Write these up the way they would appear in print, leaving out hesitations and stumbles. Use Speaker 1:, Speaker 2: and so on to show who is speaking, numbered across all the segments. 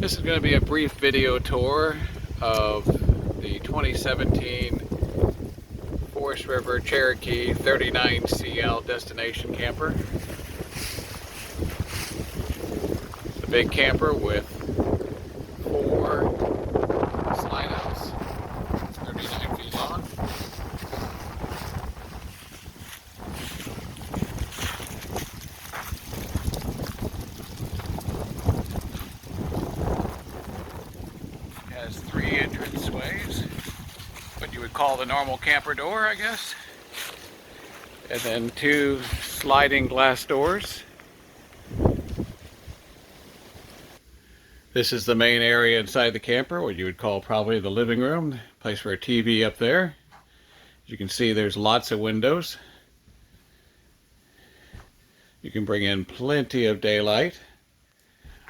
Speaker 1: This is going to be a brief video tour of the 2017 Forest River Cherokee 39CL destination camper. It's a big camper with 4 slide outs, 39 feet long. Has 3 entranceways, what you would call the normal camper door, I guess. And then 2 sliding glass doors. This is the main area inside the camper, what you would call probably the living room, place for a TV up there. As you can see, there's lots of windows. You can bring in plenty of daylight.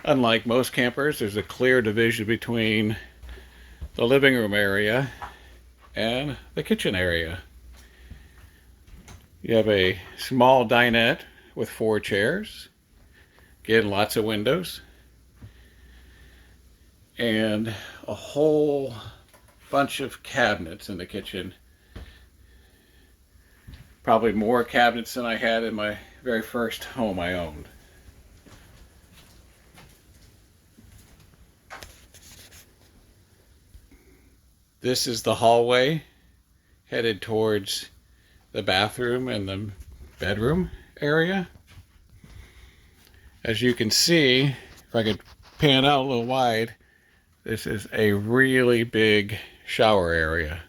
Speaker 1: Unlike most campers, there's a clear division between the living room area and the kitchen area. You have a small dinette with 4 chairs. Again, lots of windows. And a whole bunch of cabinets in the kitchen. Probably more cabinets than I had in my very first home I owned. This is the hallway headed towards the bathroom and the bedroom area. As you can see, if I could pan out a little wide, this is a really big shower area.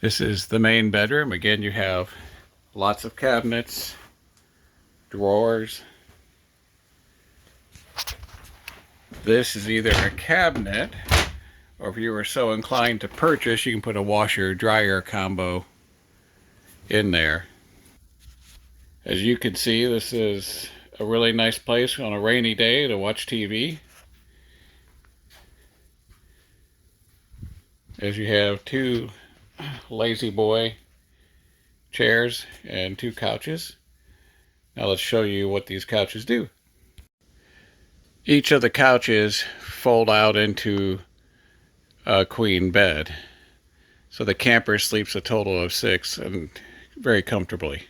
Speaker 1: This is the main bedroom. Again, you have lots of cabinets, drawers. This is either a cabinet, or if you were so inclined to purchase, you can put a washer-dryer combo in there. As you can see, this is a really nice place on a rainy day to watch TV. As you have 2 lazy boy chairs and 2 couches. Now let's show you what these couches do. Each of the couches fold out into a queen bed. So the camper sleeps a total of 6 and very comfortably.